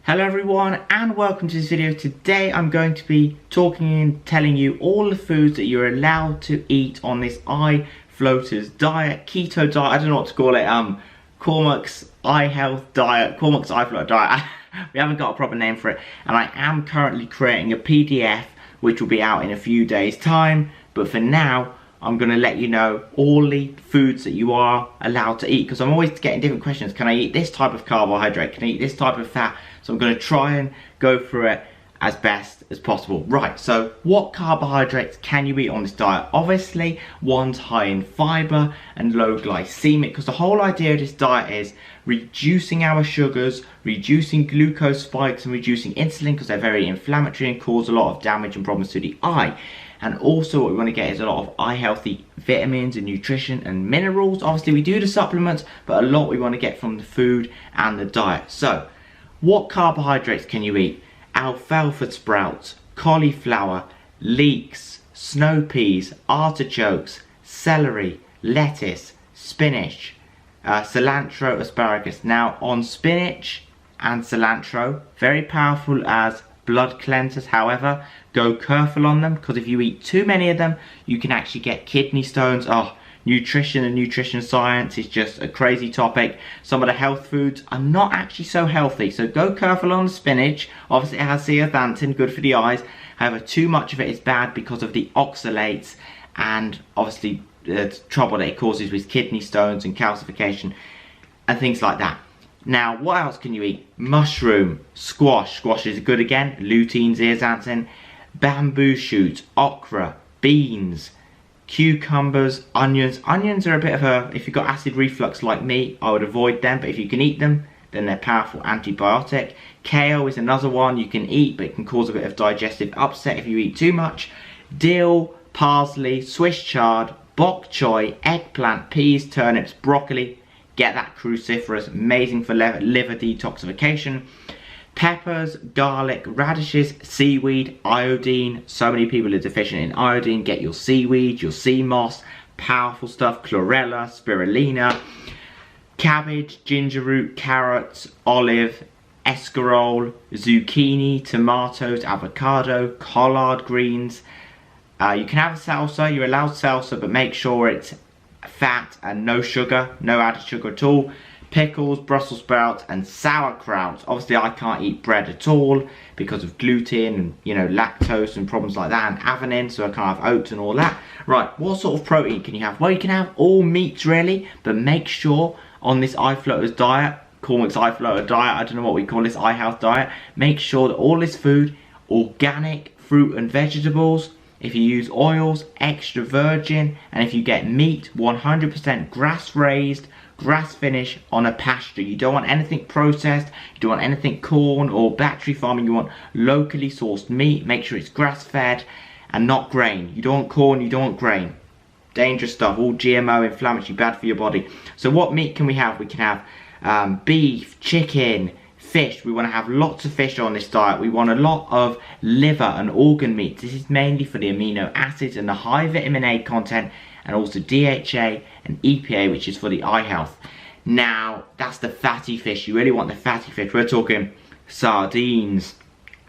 Hello everyone and welcome to this video. Today I'm going to be talking and telling you all the foods that you're allowed to eat on this eye floaters diet, keto diet, I don't know what to call it, Cormac's eye health diet, Cormac's eye floater diet. We haven't got a proper name for it, and I am currently creating a PDF which will be out in a few days time, but for now I'm going to let you know all the foods that you are allowed to eat, because I'm always getting different questions. Can I eat this type of carbohydrate? Can I eat this type of fat? So I'm going to try and go through it as best as possible. Right, so what carbohydrates can you eat on this diet? Obviously, one's high in fiber and low glycemic, because the whole idea of this diet is reducing our sugars, reducing glucose spikes and reducing insulin, because they're very inflammatory and cause a lot of damage and problems to the eye. And also what we want to get is a lot of eye healthy vitamins and nutrition and minerals. Obviously we do the supplements, but a lot we want to get from the food and the diet. So what carbohydrates can you eat? Alfalfa sprouts, cauliflower, leeks, snow peas, artichokes, celery, lettuce, spinach, cilantro, asparagus. Now on spinach and cilantro, very powerful as blood cleansers. However, go careful on them, because if you eat too many of them you can actually get kidney stones. Nutrition and nutrition science is just a crazy topic. Some of the health foods are not actually so healthy, so go careful on the spinach. Obviously it has zeaxanthin, good for the eyes. However, too much of it is bad because of the oxalates and obviously the trouble that it causes with kidney stones and calcification and things like that. Now, what else can you eat? Mushroom, squash. Squash is good again. Lutein, zeaxanthin. Bamboo shoots, okra, beans, cucumbers, onions. Onions are a bit of a, if you've got acid reflux like me, I would avoid them. But if you can eat them, then they're powerful antibiotic. Kale is another one you can eat, but it can cause a bit of digestive upset if you eat too much. Dill, parsley, Swiss chard, bok choy, eggplant, peas, turnips, broccoli. Get that cruciferous, amazing for liver detoxification. Peppers, garlic, radishes, seaweed, iodine. So many people are deficient in iodine. Get your seaweed, your sea moss, powerful stuff. Chlorella, spirulina, cabbage, ginger root, carrots, olive, escarole, zucchini, tomatoes, avocado, collard greens. You can have a salsa. You're allowed salsa, but make sure it's fat and no sugar, no added sugar at all. Pickles, Brussels sprouts and sauerkraut. Obviously I can't eat bread at all because of gluten and lactose and problems like that, and avenine, so I can't have oats and all that. Right, what sort of protein can you have? Well, you can have all meats really, but make sure on this eye floaters diet, Cormac's eye floater diet, I don't know what we call this, eye health diet, make sure that all this food, organic fruit and vegetables. If you use oils, extra virgin, and if you get meat, 100% grass raised, grass finish on a pasture. You don't want anything processed, you don't want anything corn or battery farming. You want locally sourced meat. Make sure it's grass fed and not grain. You don't want corn, you don't want grain. Dangerous stuff, all GMO, inflammatory, bad for your body. So what meat can we have? We can have beef, chicken, fish. We want to have lots of fish on this diet. We want a lot of liver and organ meat. This is mainly for the amino acids and the high vitamin A content, and also DHA and EPA, which is for the eye health. Now, that's the fatty fish. You really want the fatty fish. We're talking sardines,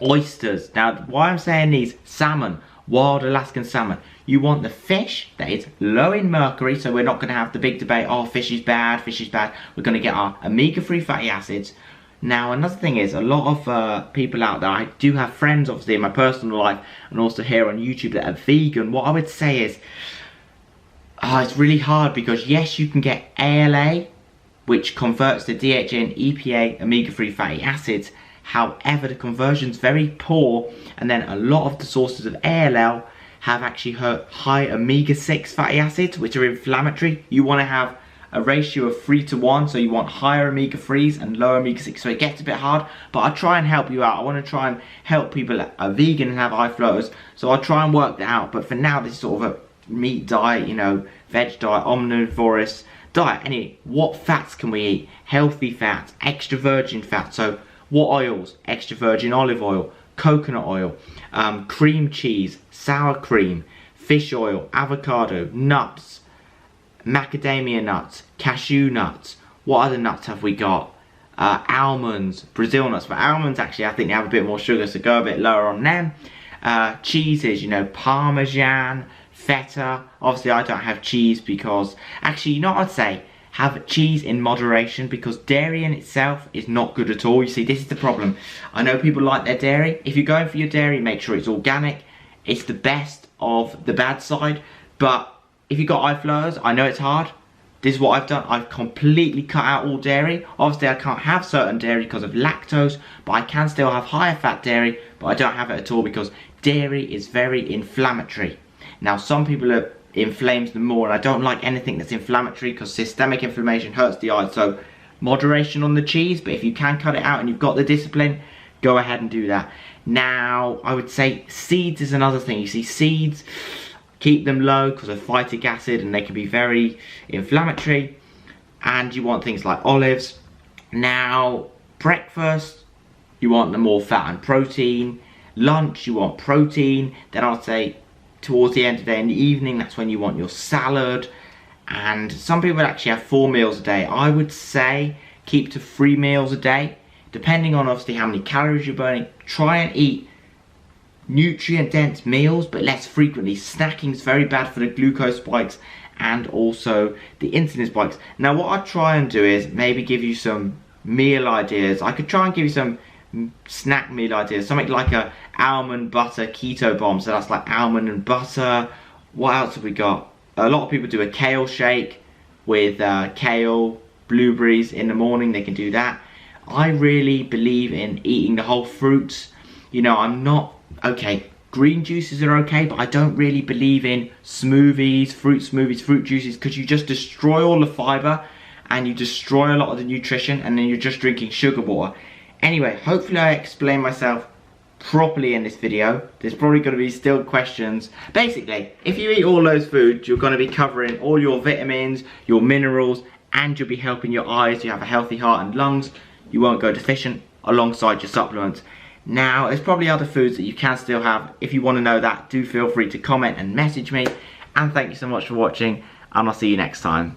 oysters. Now, why I'm saying these, salmon, wild Alaskan salmon. You want the fish that is low in mercury, so we're not going to have the big debate, oh, fish is bad, fish is bad. We're going to get our omega-3 fatty acids. Now, another thing is, a lot of people out there, I do have friends obviously in my personal life and also here on YouTube that are vegan. What I would say is, it's really hard, because yes, you can get ALA, which converts to DHA and EPA omega-3 fatty acids. However, the conversion's very poor, and then a lot of the sources of ALL have actually high omega-6 fatty acids, which are inflammatory. You want to have a ratio of 3 to 1, so you want higher omega-3s and lower omega-6, so it gets a bit hard, but I try and help you out. I want to try and help people that are vegan and have eye floaters, so I'll try and work that out. But for now, this is sort of a meat diet, veg diet, omnivorous diet. Anyway, what fats can we eat? Healthy fats, extra virgin fat. So what oils? Extra virgin olive oil, coconut oil, cream cheese, sour cream, fish oil, avocado, nuts, macadamia nuts, cashew nuts. What other nuts have we got? almonds, Brazil nuts. But almonds, actually, I think they have a bit more sugar, so go a bit lower on them. Cheeses, you know, Parmesan, feta. Obviously, I don't have cheese because, actually, you know what I'd say? Have cheese in moderation, because dairy in itself is not good at all. You see, this is the problem. I know people like their dairy. If you're going for your dairy, make sure it's organic. It's the best of the bad side. But if you've got eye floaters, I know it's hard. This is what I've done. I've completely cut out all dairy. Obviously, I can't have certain dairy because of lactose, but I can still have higher fat dairy, but I don't have it at all because dairy is very inflammatory. Now, some people it inflames them more, and I don't like anything that's inflammatory because systemic inflammation hurts the eyes. So moderation on the cheese, but if you can cut it out and you've got the discipline, go ahead and do that. Now, I would say seeds is another thing. You see, seeds, keep them low because of phytic acid, and they can be very inflammatory. And you want things like olives. Now, breakfast, you want the more fat and protein. Lunch, you want protein. Then I'll say towards the end of the day, in the evening, that's when you want your salad. And some people actually have 4 meals a day. I would say keep to 3 meals a day, depending on obviously how many calories you're burning. Try and eat nutrient dense meals, but less frequently. Snacking is very bad for the glucose spikes and also the insulin spikes. Now, what I try and do is maybe give you some meal ideas. I could try and give you some snack meal ideas, something like a almond butter keto bomb. So that's like almond and butter. What else have we got? A lot of people do a kale shake with kale, blueberries in the morning. They can do that. I really believe in eating the whole fruits. You know, I'm not, okay, green juices are okay, but I don't really believe in smoothies, fruit juices, because you just destroy all the fiber and you destroy a lot of the nutrition, and then you're just drinking sugar water. Anyway, hopefully I explained myself properly in this video. There's probably going to be still questions. Basically, if you eat all those foods, you're going to be covering all your vitamins, your minerals, and you'll be helping your eyes. You have a healthy heart and lungs. You won't go deficient alongside your supplements. Now, there's probably other foods that you can still have. If you want to know that, do feel free to comment and message me. And thank you so much for watching, and I'll see you next time.